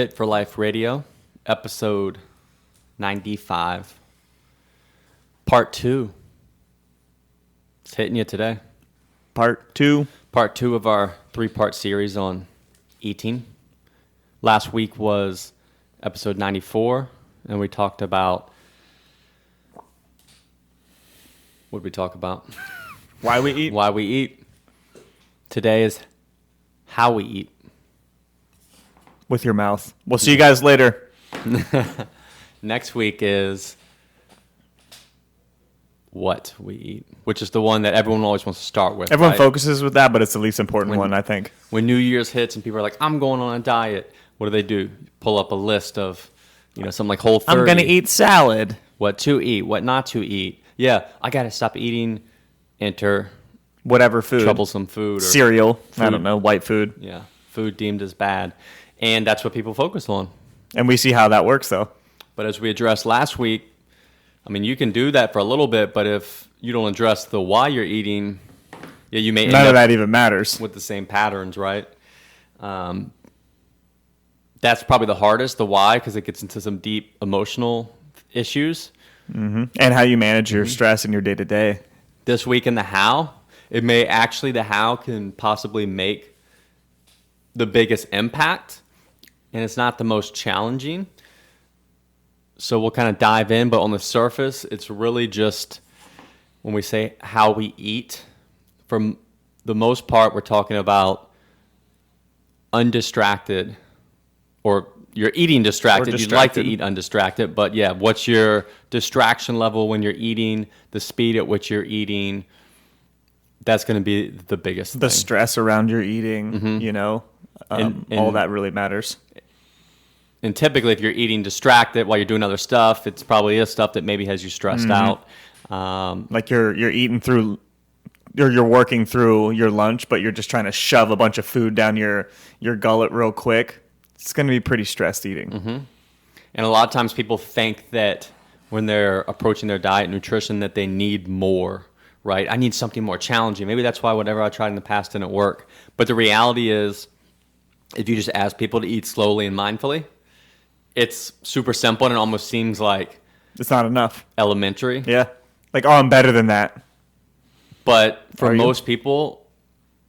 Fit for Life Radio, episode 95, part 2. It's hitting you today. Part 2. Part 2 of our 3-part series on eating. Last week was episode 94, and we talked about... What did we talk about? Why we eat. Why we eat. Today is how we eat. With your mouth. We'll see you guys later. Next week is what we eat, which is the one that everyone always wants to start with. Everyone right? focuses with that, but it's the least important one, I think. When New Year's hits and people are like, I'm going on a diet, what do? Pull up a list of, something like Whole 30. I'm going to eat salad. What to eat, what not to eat. Yeah, I got to stop eating, enter whatever food. troublesome food. Or cereal. Food. I don't know, white food. Yeah, food deemed as bad. And that's what people focus on. And we see how that works, though. But as we addressed last week, you can do that for a little bit, but if you don't address the why you're eating, you may end None up of that even matters. with the same patterns, right? That's probably the hardest, the why, because it gets into some deep emotional issues. Mm-hmm. And how you manage your stress in your day-to-day. This week in the how, the how can possibly make the biggest impact, and it's not the most challenging. So we'll kind of dive in, but on the surface, it's really just when we say how we eat, for the most part, we're talking about undistracted, or you're eating distracted. You'd like to eat undistracted, but yeah, what's your distraction level when you're eating, the speed at which you're eating, that's going to be the biggest thing. The stress around your eating, all that really matters. And typically, if you're eating distracted while you're doing other stuff, it's probably is stuff that maybe has you stressed out. Like you're eating through, you're working through your lunch, but you're just trying to shove a bunch of food down your gullet real quick. It's going to be pretty stressed eating. Mm-hmm. And a lot of times people think that when they're approaching their diet and nutrition that they need more, right? I need something more challenging. Maybe that's why whatever I tried in the past didn't work. But the reality is, if you just ask people to eat slowly and mindfully, it's super simple and it almost seems like it's not enough. Elementary. Yeah. Like, I'm better than that. But for most people,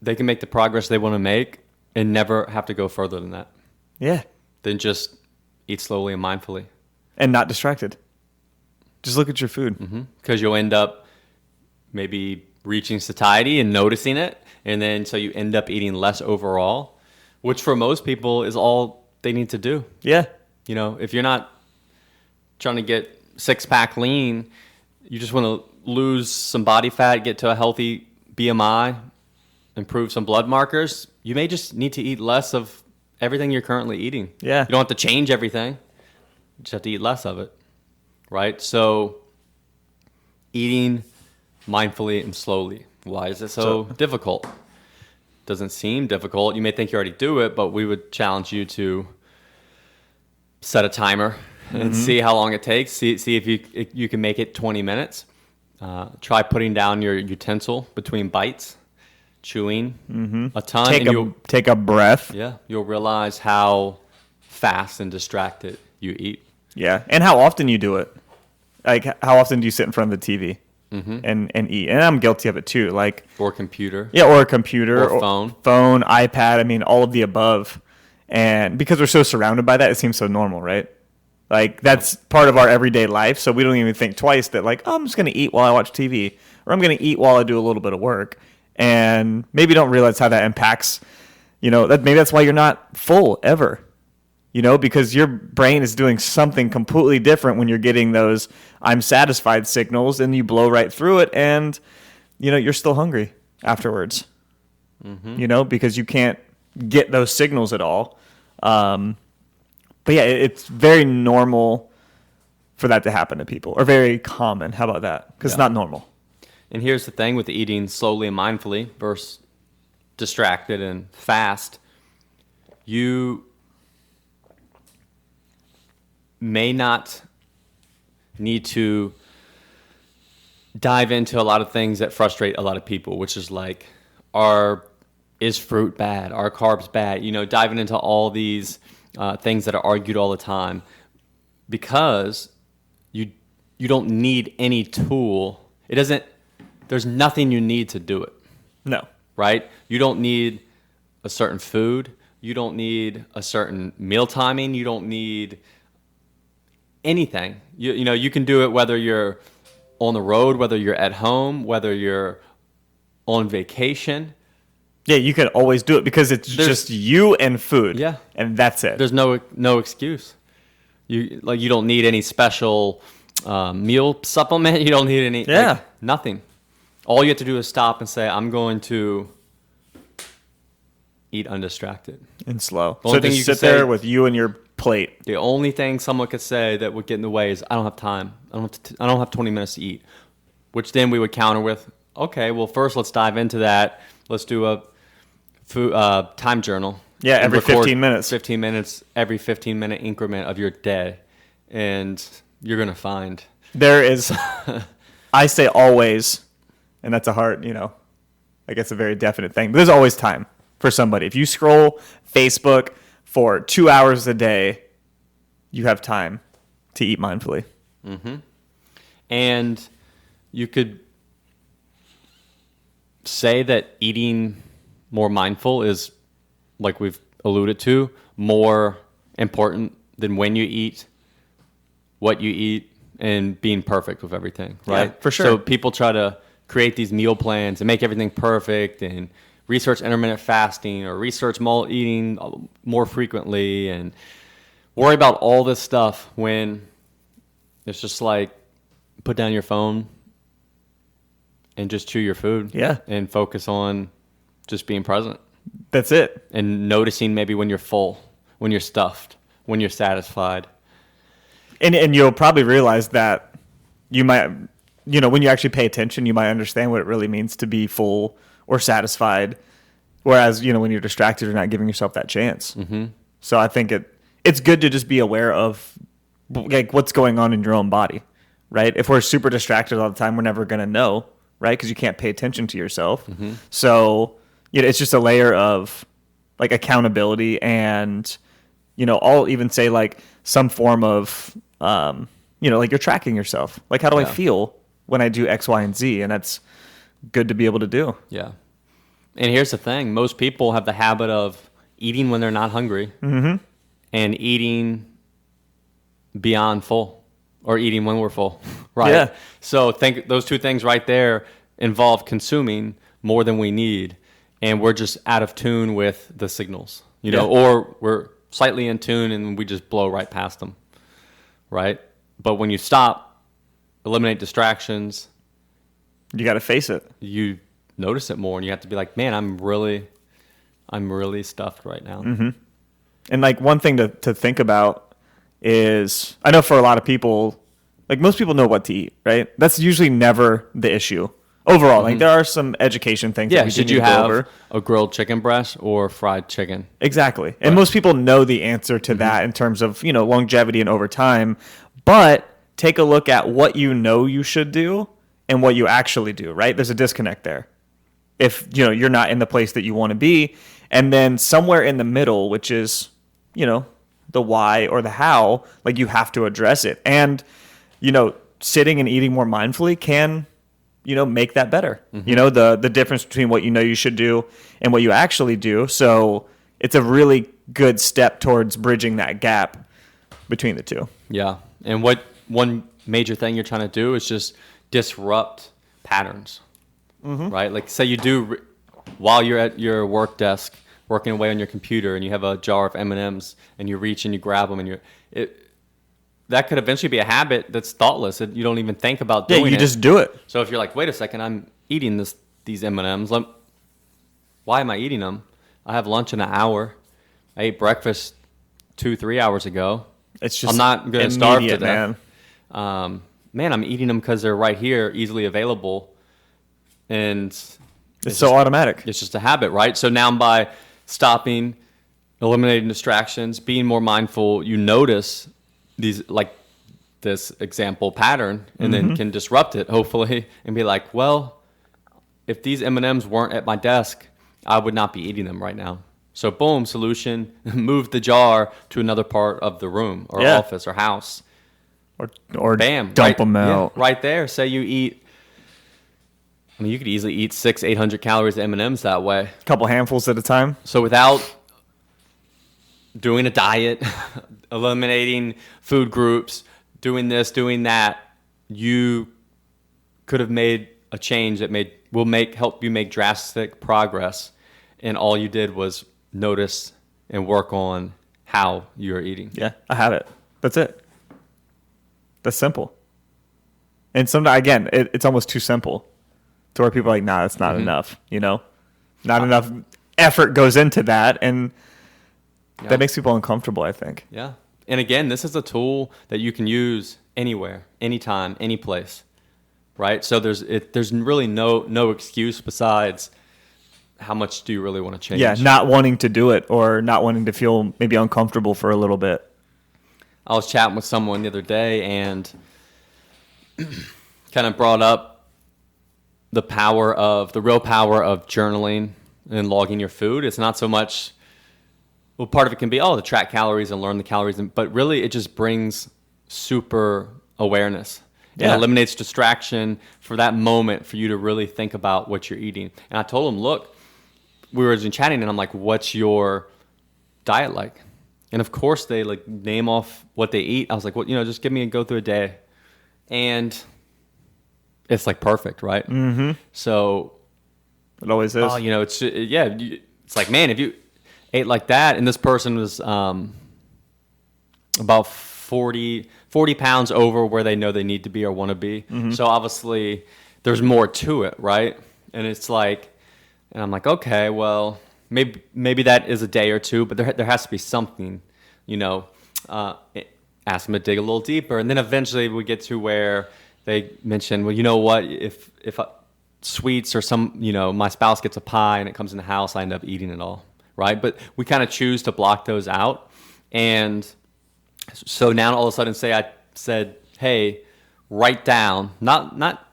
they can make the progress they want to make and never have to go further than that. Yeah. Then just eat slowly and mindfully. And not distracted. Just look at your food. Because you'll end up maybe reaching satiety and noticing it. And then so you end up eating less overall, which for most people is all they need to do. Yeah. If you're not trying to get six-pack lean, you just want to lose some body fat, get to a healthy BMI, improve some blood markers, you may just need to eat less of everything you're currently eating. Yeah. You don't have to change everything. You just have to eat less of it, right? So eating mindfully and slowly. Why is it so difficult? Doesn't seem difficult. You may think you already do it, but we would challenge you to set a timer and see how long it takes. See if you can make it 20 minutes. Try putting down your utensil between bites, chewing a ton. Take a breath. Yeah, you'll realize how fast and distracted you eat. Yeah, and how often you do it. Like, how often do you sit in front of the TV and eat? And I'm guilty of it too. Like, or computer. Yeah, or a computer. Or phone. Phone, iPad, all of the above. And because we're so surrounded by that, it seems so normal, right? Like, that's part of our everyday life, so we don't even think twice that, like, I'm just going to eat while I watch TV, or I'm going to eat while I do a little bit of work. And maybe don't realize how that impacts, maybe that's why you're not full ever, because your brain is doing something completely different when you're getting those I'm satisfied signals, and you blow right through it, and, you're still hungry afterwards, because you can't get those signals at all. But yeah, it's very normal for that to happen to people, or very common. How about that? Because it's not normal. And here's the thing with eating slowly and mindfully versus distracted and fast. You may not need to dive into a lot of things that frustrate a lot of people, which is like, is fruit bad? Are carbs bad? Diving into all these things that are argued all the time, because you don't need any tool. There's nothing you need to do it, No. right? You don't need a certain food. You don't need a certain meal timing. You don't need anything. You can do it whether you're on the road, whether you're at home, whether you're on vacation. Yeah, you can always do it because it's just you and food. Yeah. And that's it. There's no excuse. You don't need any special meal supplement. You don't need any nothing. All you have to do is stop and say, I'm going to eat undistracted. And slow. The So only thing just you can sit there say- with you and your plate. The only thing someone could say that would get in the way is, I don't have time. I don't have 20 minutes to eat. Which then we would counter with, okay, well, first let's dive into that. Let's do a food time journal. Yeah, And every record 15 minutes. 15 minutes, every 15-minute increment of your day. And you're going to find. There is, I say always, and that's a hard, I guess a very definite thing. But there's always time for somebody. If you scroll Facebook for 2 hours a day, you have time to eat mindfully. And you could say that eating more mindful is, like we've alluded to, more important than when you eat, what you eat, and being perfect with everything, right? Yeah, for sure. So people try to create these meal plans and make everything perfect and research intermittent fasting or research eating more frequently and worry about all this stuff when it's just like, put down your phone and just chew your food. Yeah. And focus on just being present That's it. and noticing maybe when you're full, when you're stuffed, when you're satisfied. And you'll probably realize that you might, when you actually pay attention, you might understand what it really means to be full or satisfied. Whereas, when you're distracted, you're not giving yourself that chance. Mm-hmm. So I think it's good to just be aware of like what's going on in your own body, right? If we're super distracted all the time, we're never going to know, right? Because you can't pay attention to yourself. Mm-hmm. So, it's just a layer of like accountability and, I'll even say like some form of, like you're tracking yourself. Like, how do I feel when I do X, Y, and Z? And that's good to be able to do. Yeah. And here's the thing. Most people have the habit of eating when they're not hungry and eating beyond full or eating when we're full, right? Yeah. So think those two things right there involve consuming more than we need. And we're just out of tune with the signals, or we're slightly in tune and we just blow right past them, right? But when you stop, eliminate distractions, You got to face it. you notice it more and you have to be like, man, I'm really stuffed right now. Mm-hmm. And like one thing to think about is, I know for a lot of people, like most people know what to eat, right? That's usually never the issue. Overall, like there are some education things. Yeah, that we should do you need to go have over. a grilled chicken breast or fried chicken? Exactly. And most people know the answer to that in terms of, longevity and over time. But take a look at what you should do and what you actually do, right? There's a disconnect there. If, you're not in the place that you want to be. And then somewhere in the middle, which is, the why or the how, like you have to address it. And, sitting and eating more mindfully can make that better. The difference between what you should do and what you actually do. So it's a really good step towards bridging that gap between the two. Yeah. And what one major thing you're trying to do is just disrupt patterns, right? Like say you do, while you're at your work desk working away on your computer and you have a jar of M&Ms and you reach and you grab them and that could eventually be a habit that's thoughtless and you don't even think about doing it. Yeah, you just do it. So if you're like, wait a second, I'm eating these M&Ms. Why am I eating them? I have lunch in an hour. I ate breakfast 2-3 hours ago. It's just I'm not going to starve to immediate, death. man. Man, I'm eating them because they're right here, easily available. And It's so automatic. it's just a habit, right? So now by stopping, eliminating distractions, being more mindful, you notice these like this example pattern and then can disrupt it hopefully and be like, well, if these M&Ms weren't at my desk, I would not be eating them right now. So boom, solution, move the jar to another part of the room or Yeah. office or house. Or Bam. dump them out. Yeah, right there. Say you eat, I mean, you could easily eat 800 calories of M&Ms that way. A couple handfuls at a time. So without doing a diet, eliminating food groups, doing this, doing that, you could have made a change that will help you make drastic progress. And all you did was notice and work on how you're eating. Yeah, I have it. That's it. That's simple. And sometimes, again, it's almost too simple to where people are like, nah, that's not enough, Not enough effort goes into that, and Yeah. that makes people uncomfortable, I think. Yeah. And again, this is a tool that you can use anywhere, anytime, any place, right? So there's really no excuse besides how much do you really want to change? Yeah, not wanting to do it or not wanting to feel maybe uncomfortable for a little bit. I was chatting with someone the other day and kind of brought up the real power of journaling and logging your food. It's not so much, well, part of it can be, to track calories and learn the calories, but really it just brings super awareness. Yeah. It eliminates distraction for that moment for you to really think about what you're eating. And I told him, look, we were just chatting and I'm like, what's your diet like? And of course they like name off what they eat. I was like, well, just give me go through a day. And it's like perfect, right? Mm-hmm. So, It always is. it's like, man, if you ate like that, and this person was about 40 pounds over where they know they need to be or want to be. Mm-hmm. So obviously there's more to it, right? And it's like, and I'm like, okay, well, maybe that is a day or two, but there has to be something, ask them to dig a little deeper. And then eventually we get to where they mention, well, you know what, if sweets or my spouse gets a pie and it comes in the house, I end up eating it all, right? But we kind of choose to block those out. And so now all of a sudden I said, hey, write down, not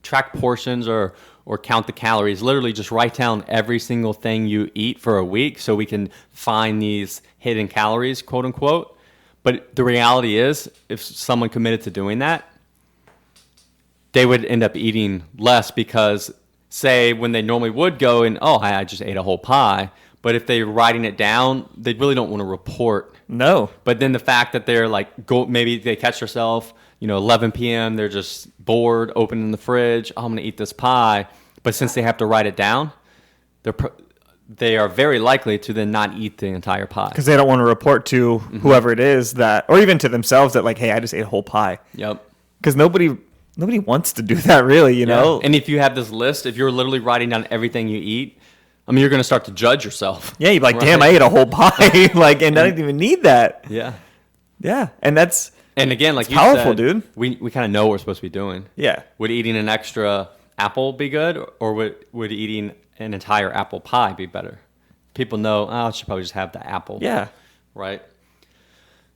track portions or count the calories, literally just write down every single thing you eat for a week so we can find these hidden calories, quote unquote. But the reality is, if someone committed to doing that, they would end up eating less because, say, when they normally would go and, I just ate a whole pie, but if they're writing it down, they really don't want to report. No. But then the fact that they're like, maybe they catch themselves, 11 p.m., they're just bored, opening the fridge, I'm going to eat this pie. But since they have to write it down, they are very likely to then not eat the entire pie. Because they don't want to report to whoever it is that, or even to themselves that like, hey, I just ate a whole pie. Yep. Because nobody wants to do that really, you know? And if you have this list, if you're literally writing down everything you eat, you're going to start to judge yourself. Yeah, you're like, right? damn, I ate a whole pie. Like, and I didn't even need that. Yeah. Yeah. And that's, and again, like you powerful, said, dude. We kind of know what we're supposed to be doing. yeah. Would eating an extra apple be good, or would eating an entire apple pie be better? People know, I should probably just have the apple. Yeah. Right?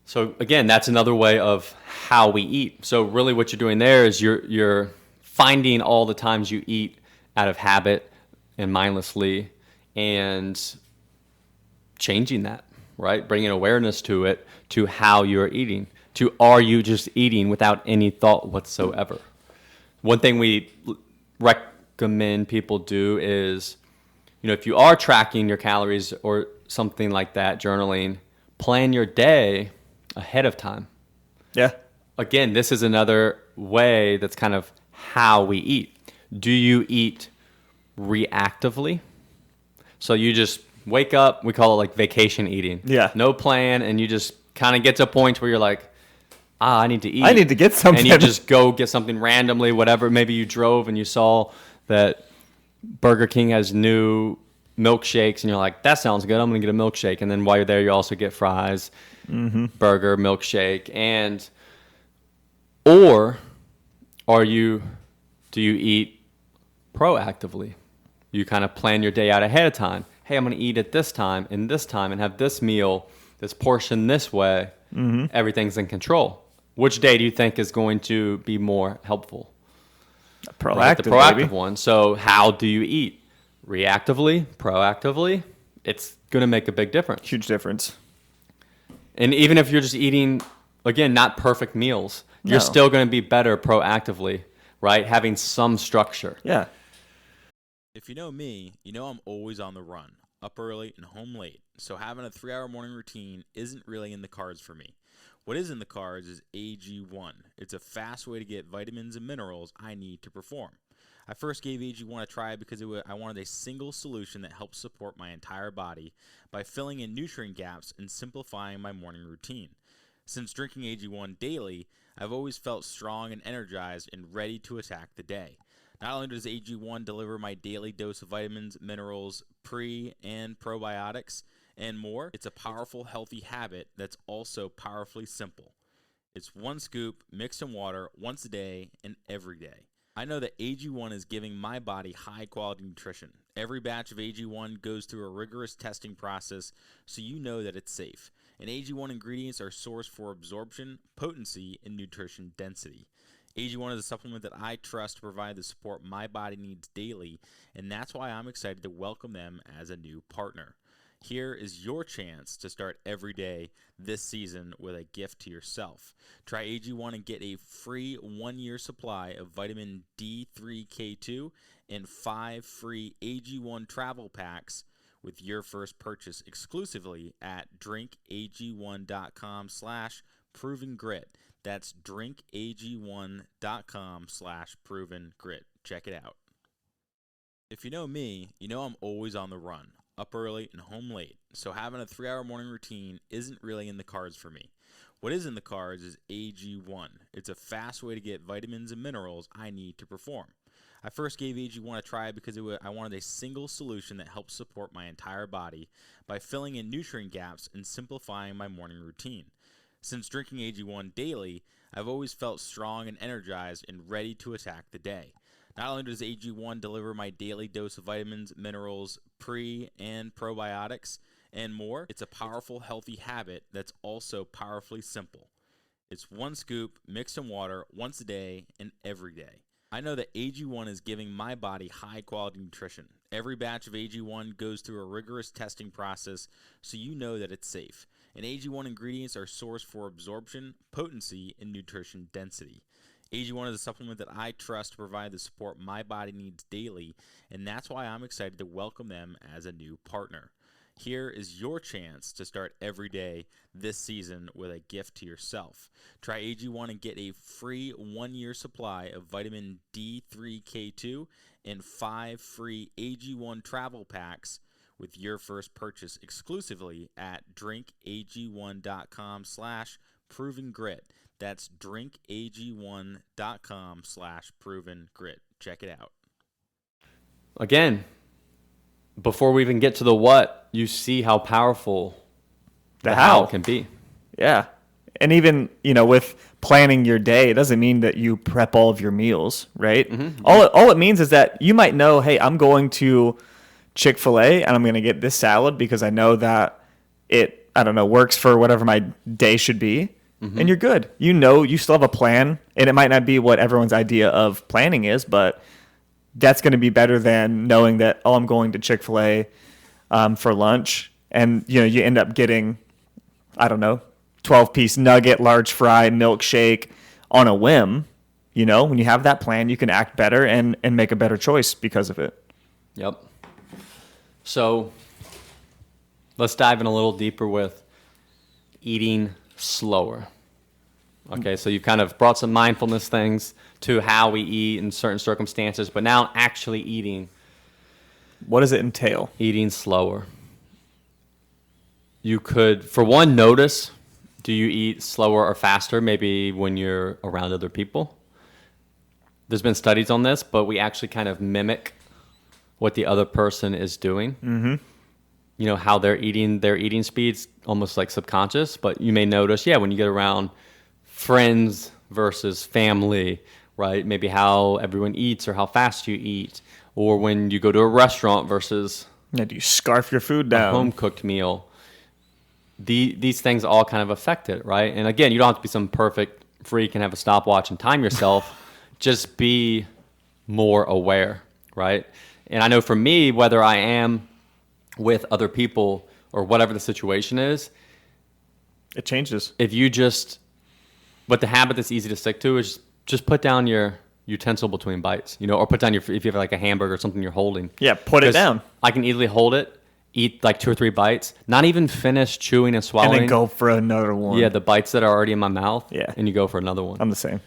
So again, that's another way of how we eat. So really what you're doing there is you're finding all the times you eat out of habit and mindlessly and changing that, right? Bringing awareness to it, to how you're eating, to are you just eating without any thought whatsoever. One thing we recommend people do is, if you are tracking your calories or something like that, journaling, plan your day ahead of time. Yeah. Again, this is another way that's kind of how we eat. Do you eat reactively? So you just wake up, we call it like vacation eating. Yeah. No plan, and you just kind of get to a point where you're like, I need to eat. I need to get something. And you just go get something randomly, whatever. Maybe you drove and you saw that Burger King has new milkshakes, and you're like, that sounds good, I'm going to get a milkshake. And then while you're there, you also get fries, burger, milkshake. Or do you eat proactively? You kind of plan your day out ahead of time. Hey, I'm going to eat at this time, and have this meal, this portion this way. Everything's in control. Which day do you think is going to be more helpful? Proactive, The proactive baby. one. So how do you eat? Reactively, proactively? it's going to make a big difference. Huge difference. And even if you're just eating, again, not perfect meals, you're No. still going to be better proactively, right? Having some structure. Yeah. If you know me, you know I'm always on the run, up early and home late, so having a 3-hour morning routine isn't really in the cards for me. What is in the cards is AG1. It's a fast way to get vitamins and minerals I need to perform. I first gave AG1 a try because I wanted a single solution that helps support my entire body by filling in nutrient gaps and simplifying my morning routine. Since drinking AG1 daily, I've always felt strong and energized and ready to attack the day. Not only does AG1 deliver my daily dose of vitamins, minerals, pre- and probiotics, and more, it's a powerful, healthy habit that's also powerfully simple. It's one scoop mixed in water once a day and every day. I know that AG1 is giving my body high-quality nutrition. Every batch of AG1 goes through a rigorous testing process, so you know that it's safe. And AG1 ingredients are sourced for absorption, potency, and nutrition density. AG1 is a supplement that I trust to provide the support my body needs daily, and that's why I'm excited to welcome them as a new partner. Here is your chance to start every day this season with a gift to yourself. Try AG1 and get a free 1-year supply of vitamin D3K2 and 5 free AG1 travel packs with your first purchase exclusively at drinkag1.com/provengrit. That's drinkag1.com/provengrit. Check it out. If you know me, you know I'm always on the run, up early and home late, so having a 3-hour morning routine isn't really in the cards for me. What is in the cards is AG1. It's a fast way to get vitamins and minerals I need to perform. I first gave AG1 a try because I wanted a single solution that helps support my entire body by filling in nutrient gaps and simplifying my morning routine. Since drinking AG1 daily, I've always felt strong and energized and ready to attack the day. Not only does AG1 deliver my daily dose of vitamins, minerals, pre- and probiotics, and more, it's a powerful, healthy habit that's also powerfully simple. It's one scoop mixed in water once a day and every day. I know that AG1 is giving my body high-quality nutrition. Every batch of AG1 goes through a rigorous testing process, so you know that it's safe. And AG1 ingredients are sourced for absorption, potency, and nutrition density. AG1 is a supplement that I trust to provide the support my body needs daily, and that's why I'm excited to welcome them as a new partner. Here is your chance to start every day this season with a gift to yourself. Try AG1 and get a free 1-year supply of vitamin D3K2 and 5 free AG1 travel packs with your first purchase exclusively at drinkag1.com/provengrit. That's drinkag1.com/provengrit. Check it out. Again, before we even get to the what, you see how powerful The how. can be. Yeah. And even, with planning your day, it doesn't mean that you prep all of your meals, right? Mm-hmm. All it means is that you might know, hey, I'm going to Chick-fil-A and I'm going to get this salad because I know that it, works for whatever my day should be. Mm-hmm. And you're good. You still have a plan, and it might not be what everyone's idea of planning is, but that's going to be better than knowing that, I'm going to Chick-fil-A for lunch, and you end up getting, 12-piece nugget, large fry, milkshake on a whim. When you have that plan, you can act better and make a better choice because of it. Yep. So let's dive in a little deeper with eating slower. Okay, so you've kind of brought some mindfulness things to how we eat in certain circumstances, but now actually eating. What does it entail? Eating slower. You could, for one, notice, do you eat slower or faster, maybe when you're around other people? There's been studies on this, but we actually kind of mimic what the other person is doing. Mm-hmm. How they're eating, their eating speed's almost like subconscious, but you may notice, when you get around friends versus family, right? Maybe how everyone eats or how fast you eat, or when you go to a restaurant versus do you scarf your food down? A home-cooked meal. These things all kind of affect it, right? And again, you don't have to be some perfect freak and have a stopwatch and time yourself. Just be more aware, right? And I know for me, whether I am with other people or whatever the situation is, It changes. if you just, but the habit that's easy to stick to is just put down your utensil between bites, or put down if you have like a hamburger or something you're holding. Yeah, put it 'Cause down. I can easily hold it, eat like 2 or 3 bites, not even finish chewing and swallowing. And then go for another one. Yeah, the bites that are already in my mouth. Yeah. And you go for another one. I'm the same.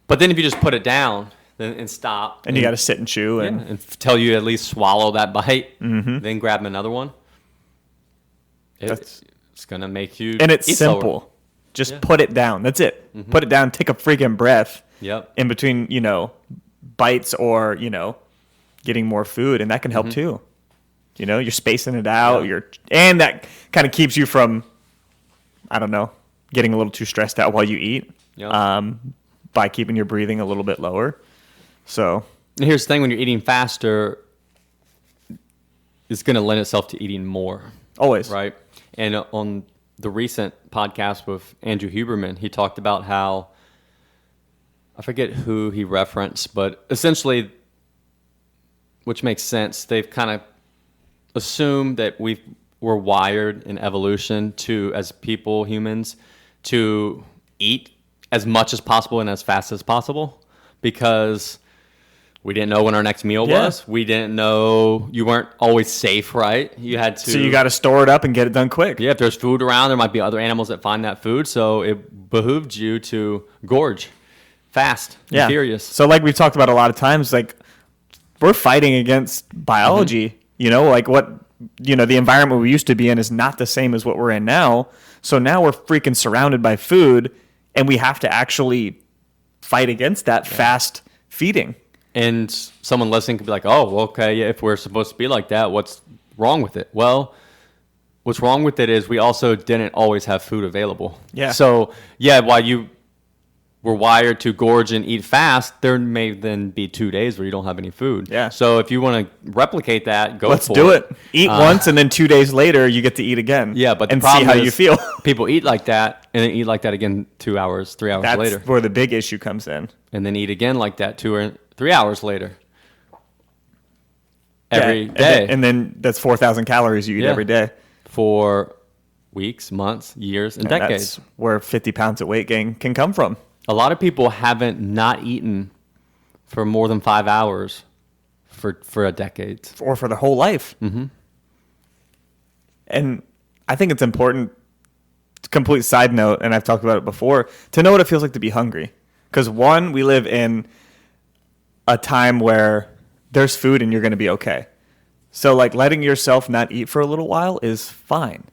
But then if you just put it down and stop. And you got to sit and chew. yeah, And and tell you at least swallow that bite, then grab another one. That's- It's going to make you and it's eat slower. simple. Just Yeah. put it down. That's it. Put it down. Take a freaking breath Yep. in between, bites or, getting more food. And that can help too. You're spacing it out. Yeah. And that kind of keeps you from, I don't know, getting a little too stressed out while you eat. Yeah. By keeping your breathing a little bit lower. So And here's the thing, when you're eating faster, it's going to lend itself to eating more. always. Right. And on the recent podcast with Andrew Huberman, he talked about how, I forget who he referenced, but essentially, which makes sense, they've kind of assumed that we're wired in evolution to, as people, humans, to eat as much as possible and as fast as possible, because we didn't know when our next meal Yeah. was. We didn't know, you weren't always safe, right? You had to. So you got to store it up and get it done quick. Yeah, if there's food around, there might be other animals that find that food. So it behooved you to gorge fast and furious. So like we've talked about a lot of times, like we're fighting against biology, like the environment we used to be in is not the same as what we're in now. So now we're freaking surrounded by food and we have to actually fight against that fast feeding. And someone listening could be like, oh, well, okay, yeah, if we're supposed to be like that, what's wrong with it? Well, what's wrong with it is we also didn't always have food available. Yeah. So, yeah, while you were wired to gorge and eat fast, there may then be 2 days where you don't have any food. Yeah. So if you want to replicate that, go Let's for do it. Eat once and then 2 days later you get to eat again. Yeah, but the and see problem how is you feel. people eat like that and then eat like that again 2 hours, 3 hours That's later. where the big issue comes in. And then eat again like that 2 or 3 hours later. Every Yeah, day. And then that's 4,000 calories you eat Yeah. every day. For weeks, months, years, and And decades. that's where 50 pounds of weight gain can come from. A lot of people haven't not eaten for more than 5 hours for a decade. Or for their whole life. Mm-hmm. And I think it's important, complete side note, and I've talked about it before, to know what it feels like to be hungry. Because one, we live in a time where there's food and you're going to be okay. So like letting yourself not eat for a little while is fine.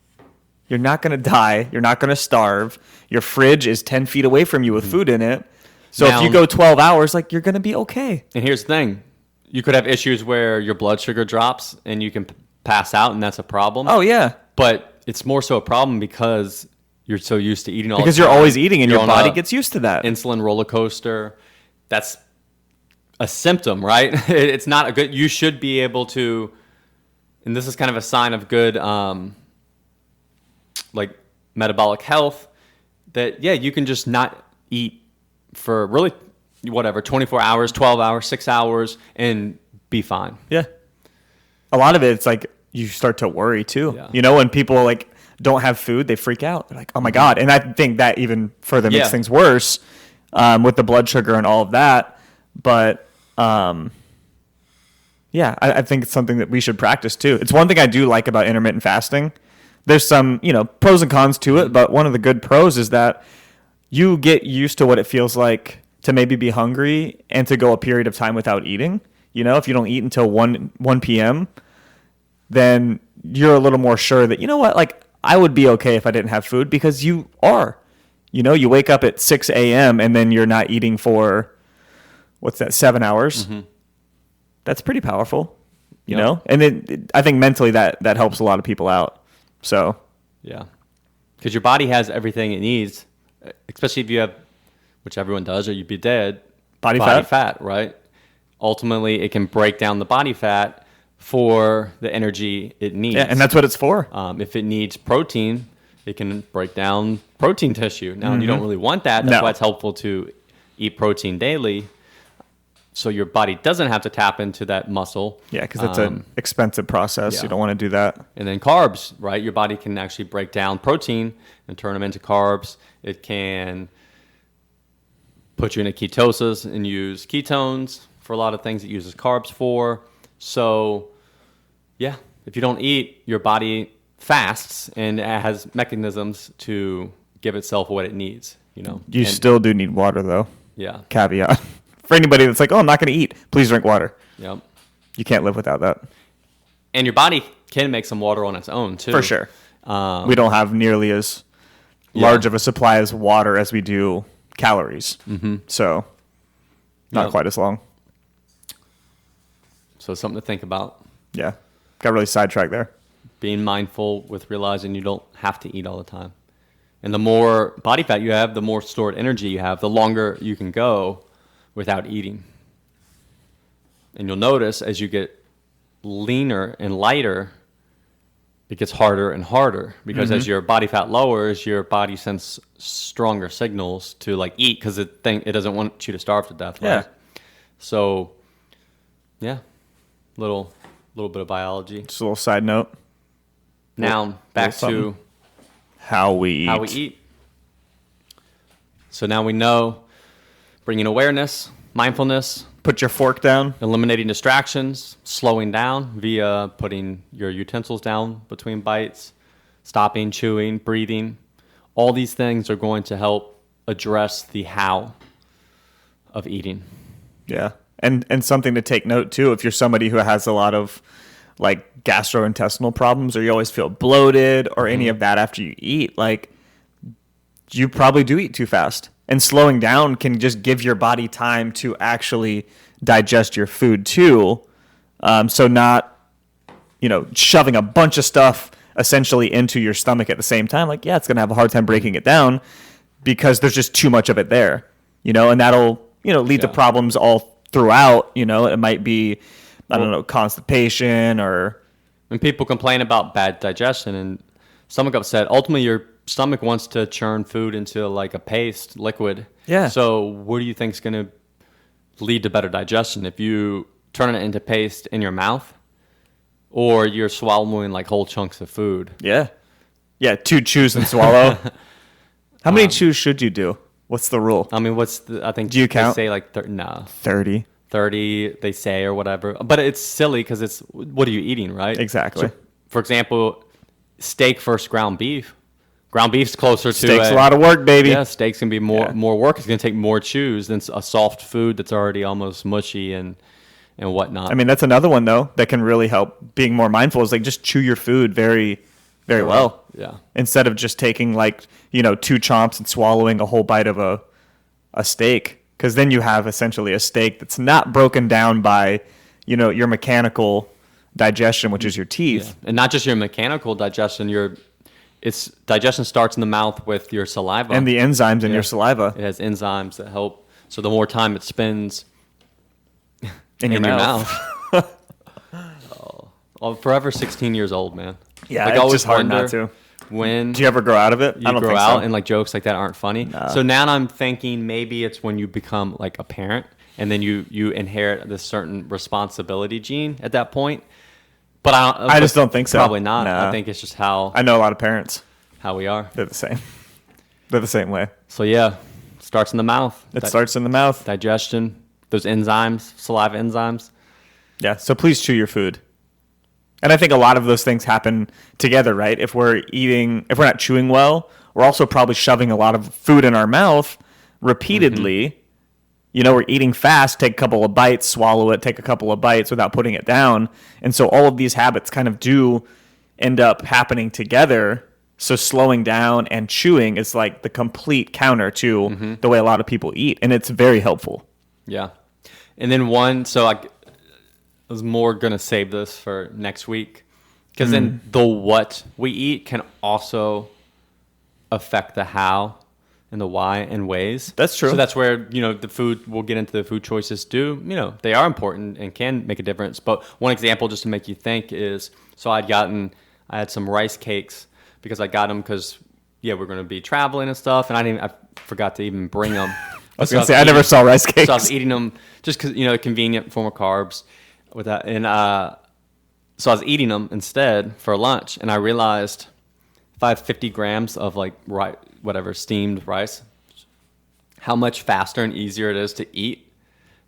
You're not going to die. You're not going to starve. Your fridge is 10 feet away from you with food in it. So Now- if you go 12 hours, like you're going to be okay. And here's the thing. You could have issues where your blood sugar drops and you can pass out, and that's a problem. Oh, yeah. But it's more so a problem because you're so used to eating all Because the you're time. always eating and You're your on body a gets used to that. insulin roller coaster. That's a symptom, right? It's not a good. You should be able to, and this is kind of a sign of good, like metabolic health. That you can just not eat for really whatever 24 hours, 12 hours, 6 hours, and be fine. Yeah. A lot of it, it's like you start to worry too. Yeah. When people like don't have food, they freak out. They're like, oh my God. And I think that even further makes Yeah. things worse with the blood sugar and all of that. But yeah, I think it's something that we should practice too. It's one thing I do like about intermittent fasting. There's some, pros and cons to it, but one of the good pros is that you get used to what it feels like to maybe be hungry and to go a period of time without eating. If you don't eat until 1 p.m., then you're a little more sure that, like I would be okay if I didn't have food, because you are. You wake up at 6 a.m. and then you're not eating for, 7 hours? Mm-hmm. That's pretty powerful, you know? And I think mentally that helps a lot of people out. So, Yeah, because your body has everything it needs, especially if you have, which everyone does, or you'd be dead. Body fat? Right? Ultimately, it can break down the body fat for the energy it needs. yeah, and that's what it's for. If it needs protein, it can break down protein tissue. Now, you don't really want that. That's No. why it's helpful to eat protein daily. so your body doesn't have to tap into that muscle. Yeah, because it's an expensive process. yeah. You don't want to do that. And then carbs, right? Your body can actually break down protein and turn them into carbs. It can put you into ketosis and use ketones for a lot of things it uses carbs for. So, yeah, if you don't eat, your body fasts and it has mechanisms to give itself what it needs, you know. You And- still do need water, though. yeah, Caveat. For anybody that's like, oh, I'm not going to eat, please drink water. yep. You can't live without that. And your body can make some water on its own too. For sure. Um, We don't have nearly as large of a supply as water as we do calories. Mm-hmm. So, not Yep. quite as long. so something to think about. Yeah. Got really sidetracked there. Being mindful with realizing you don't have to eat all the time. And the more body fat you have, the more stored energy you have, the longer you can go without eating. And you'll notice as you get leaner and lighter, it gets harder and harder because as your body fat lowers, your body sends stronger signals to like eat because it doesn't want you to starve to death. Right? Yeah. So, yeah, little bit of biology. Just a little side note. Now back little to something. How we eat. how we eat. So now we know bringing awareness, mindfulness, Put your fork down. eliminating distractions, slowing down via putting your utensils down between bites, stopping, chewing, breathing. All these things are going to help address the how of eating. Yeah. And something to take note too, if you're somebody who has a lot of like gastrointestinal problems or you always feel bloated or any of that after you eat, like you probably do eat too fast. And slowing down can just give your body time to actually digest your food too. So not, shoving a bunch of stuff essentially into your stomach at the same time. Like, yeah, it's going to have a hard time breaking it down because there's just too much of it there, and that'll, lead to Yeah. problems all throughout. It might be, I don't know, constipation or When people complain about bad digestion and stomach upset, ultimately your stomach wants to churn food into like a paste liquid. Yeah. So what do you think is going to lead to better digestion? If you turn it into paste in your mouth or you're swallowing like whole chunks of food? Yeah. 2 chews and swallow. How many chews should you do? What's the rule? I mean, I think Do you count? they say like, no, 30. 30 they say or whatever. But it's silly because it's, what are you eating, right? Exactly. So, for example, steak versus ground beef. Ground beef's closer to Steak's a lot of work, baby. Yeah, steaks can be more Yeah. more work. It's going to take more chews than a soft food that's already almost mushy and whatnot. I mean, that's another one, though, that can really help being more mindful is like just chew your food very, very well. Yeah. Instead of just taking like, 2 chomps and swallowing a whole bite of a steak. Because then you have essentially a steak that's not broken down by, your mechanical digestion, which is your teeth. And not just your mechanical digestion, its digestion starts in the mouth with your saliva. And the enzymes in your saliva It has enzymes that help. So the more time it spends in your mouth. I'm forever 16 years old, man. Yeah, Like, it's I always just hard not wonder to. When Do you ever grow out of it? you I don't grow think out so. and like jokes like that aren't funny. So now I'm thinking maybe it's when you become like a parent and then you inherit this certain responsibility gene at that point. But I just don't think so. Probably not. Nah. I think it's just how I know a lot of parents. we are. They're the same. They're the same way. So yeah, starts in the mouth. It starts in the mouth. Digestion, those enzymes, saliva enzymes. Yeah, so please chew your food. And I think a lot of those things happen together, right? If we're not chewing well, we're also probably shoving a lot of food in our mouth repeatedly. We're eating fast, take a couple of bites, swallow it, take a couple of bites without putting it down. And so all of these habits kind of do end up happening together. So slowing down and chewing is like the complete counter to the way a lot of people eat. And it's very helpful. Yeah. And then I was more going to save this for next week because then the what we eat can also affect the how and the why and ways. That's true. So that's where, the food, we'll get into the food choices they are important and can make a difference. But one example just to make you think is, so I had some rice cakes because I got them because, we're going to be traveling and stuff. And I forgot to even bring them. I was gonna say I never saw rice cakes. So I was eating them just because convenient form of carbs with that, and so I was eating them instead for lunch, and I realized if I have 50 grams of like steamed rice, how much faster and easier it is to eat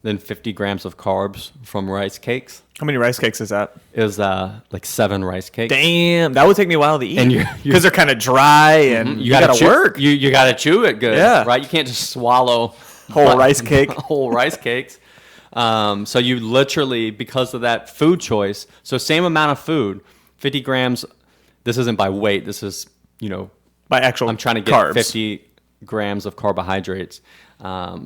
than 50 grams of carbs from rice cakes. How many rice cakes is that? It was like 7 rice cakes. Damn, that would take me a while to eat. And because they're kind of dry and you gotta work. You gotta chew it good. Yeah. Right. You can't just swallow Whole rice cake. whole rice cakes. So you literally, because of that food choice, so same amount of food, 50 grams. This isn't by weight. This is by actual. I'm trying to get carbs. 50 grams of carbohydrates.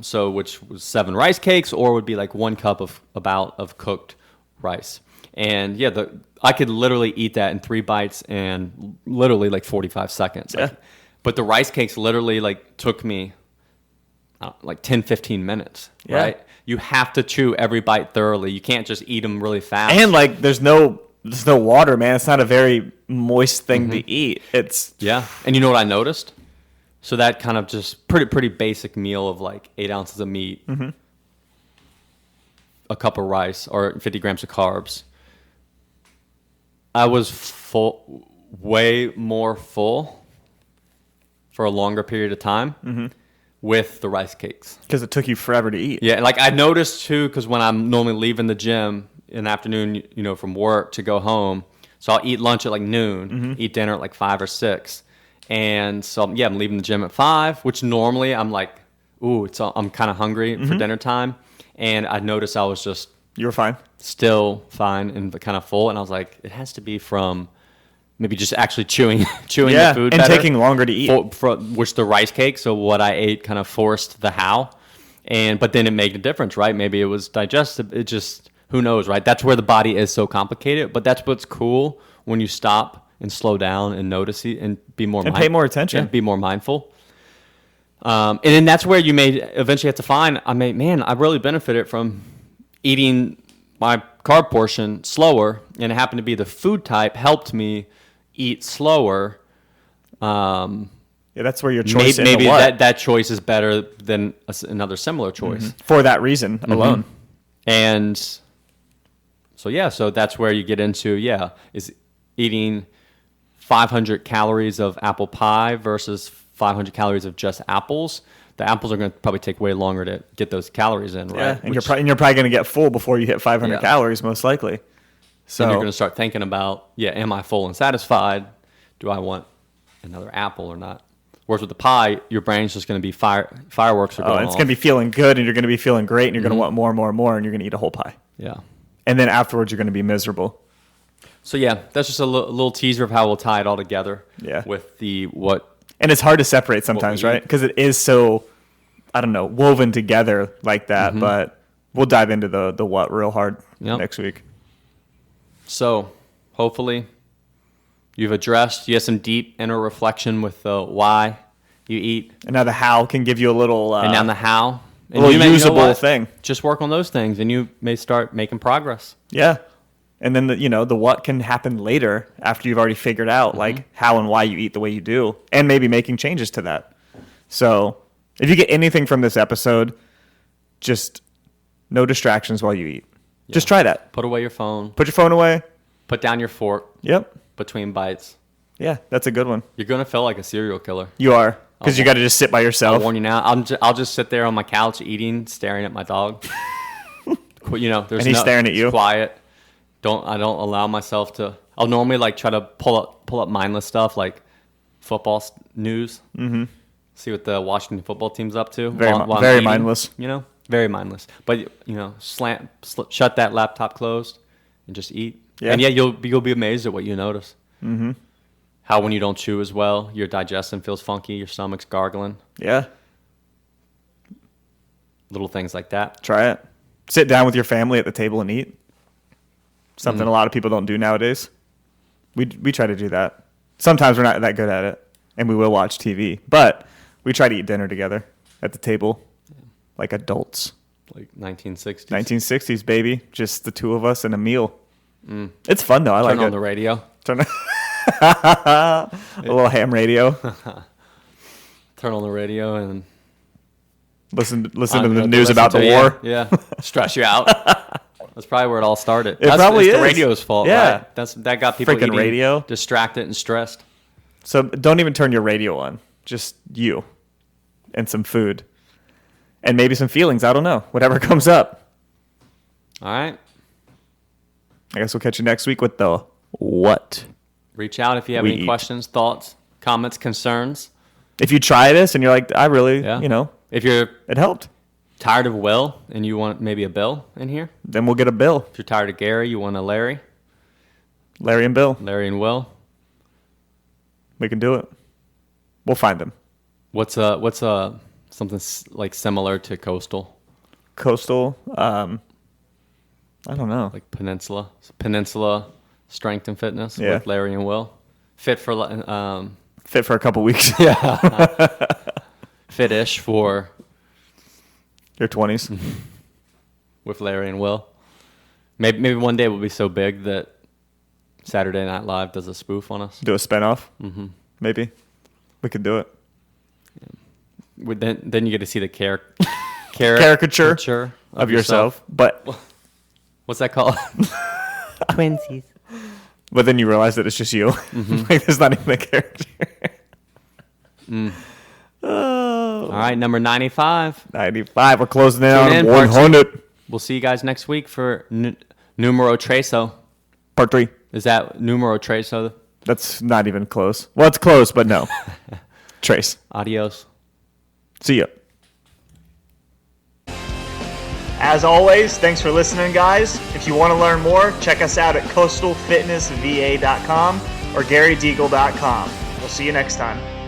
So which was 7 rice cakes, or would be like 1 cup of cooked rice. And yeah, I could literally eat that in 3 bites and literally like 45 seconds. Yeah. But the rice cakes literally like took me like 10, 15 minutes. Yeah. Right. You have to chew every bite thoroughly. You can't just eat them really fast. And like, there's no water, man. It's not a very moist thing to eat. It's yeah. And you know what I noticed? So that kind of just pretty basic meal of like 8 ounces of meat, a cup of rice, or 50 grams of carbs. I was full, way more full for a longer period of time with the rice cakes. because it took you forever to eat. Yeah, and like I noticed too, because when I'm normally leaving the gym in the afternoon, from work to go home, so I'll eat lunch at like noon, eat dinner at like 5 or 6. And so, yeah, I'm leaving the gym at 5, which normally I'm like, I'm kind of hungry for dinner time. And I noticed I was just You were fine. still fine and kind of full. And I was like, it has to be from maybe just actually chewing the food and better. taking longer to eat. Which the rice cake, so what I ate kind of forced the how. But then it made a difference, right? Maybe it was digestive. It just, who knows, right? That's where the body is so complicated. But that's what's cool when you stop and slow down and notice it and be more And pay more attention. be more mindful. And then that's where you may eventually have to find, I really benefited from eating my carb portion slower, and it happened to be the food type helped me eat slower. Yeah, that's where your choice Maybe in the what. that choice is better than another similar choice. For that reason alone. And so that's where you get into, is eating 500 calories of apple pie versus 500 calories of just apples. The apples are going to probably take way longer to get those calories in, right? Yeah, and you're probably going to get full before you hit 500 Yeah. calories, most likely. So Then you're going to start thinking about, am I full and satisfied? Do I want another apple or not? Whereas with the pie, your brain's just going to be fireworks are going it's off. going to be feeling good, and you're going to be feeling great, and you're going to want more and more and more, and you're going to eat a whole pie. Yeah. And then afterwards, you're going to be miserable. So that's just a little teaser of how we'll tie it all together. Yeah. With what. And it's hard to separate sometimes, we eat. right? Because it is so, I don't know, woven together like that. But we'll dive into the what real hard next week. So hopefully you have some deep inner reflection with the why you eat, And now the how can give you a little, and now the how. And little you may- usable what? thing. Just work on those things, and you may start making progress. Yeah. And then the what can happen later after you've already figured out like how and why you eat the way you do, and maybe making changes to that. So if you get anything from this episode, just no distractions while you eat. Just try that. Put away your phone. Put your phone away. Put down your fork Yep. between bites. Yeah, that's a good one. You're gonna feel like a serial killer. You are, because you got to just sit by I'll yourself. warn you now. I'll just sit there on my couch eating, staring at my dog. There's And he's staring at you. Quiet. I don't allow myself to. I'll normally like try to pull up mindless stuff like football news. Mm-hmm. See what the Washington football team's up to. Very while I'm very eating, mindless. Very mindless. But shut that laptop closed and just eat. Yeah. And you'll be amazed at what you notice. Mm-hmm. How when you don't chew as well, your digestion feels funky, your stomach's gargling. Yeah, Little things like that. try it. Sit down with your family at the table and eat. Something a lot of people don't do nowadays. We try to do that. Sometimes we're not that good at it, and we will watch TV. But we try to eat dinner together at the table, like adults. Like 1960s. 1960s, baby. Just the two of us and a meal. It's fun, though. I like Turn on it. the radio. Turn a little ham radio. Turn on the radio and Listen to to the news listen about to, the yeah, war. Yeah, stress you out. That's probably where it all started. It probably it's is. the radio's fault, Yeah. right? That got people Freaking eating, radio. distracted and stressed. So don't even turn your radio on. Just you and some food and maybe some feelings. I don't know. Whatever comes up. All right. I guess we'll catch you next week with the what. Reach out if you have We any eat. questions, thoughts, comments, concerns. If you try this and you're like, I really, Yeah. If you're it helped, tired of Will and you want maybe a Bill in here. then we'll get a Bill. If you're tired of Gary, you want a Larry. Larry and Bill. Larry and Will. We can do it. We'll find them. What's something like similar to Coastal, Coastal. I don't know. like Peninsula Strength and Fitness Yeah. with Larry and Will. Fit for Fit for a couple weeks. fit-ish for Your 20s. with Larry and Will. Maybe one day we'll be so big that Saturday Night Live does a spoof on us. Do a spinoff. Mm-hmm. Maybe. We could do it. Then you get to see the Caricature of yourself. But What's that called? Twinsies. but then you realize that it's just you. Like there's not even a character. Oh. All right, number 95. 95. We're closing in Tune on in, part 100. We'll see you guys next week for Numero Treso. Part 3. Is that Numero Treso? That's not even close. Well, it's close, but no. Trace. Adios. See ya. As always, thanks for listening, guys. If you want to learn more, check us out at coastalfitnessva.com or garydeagle.com. We'll see you next time.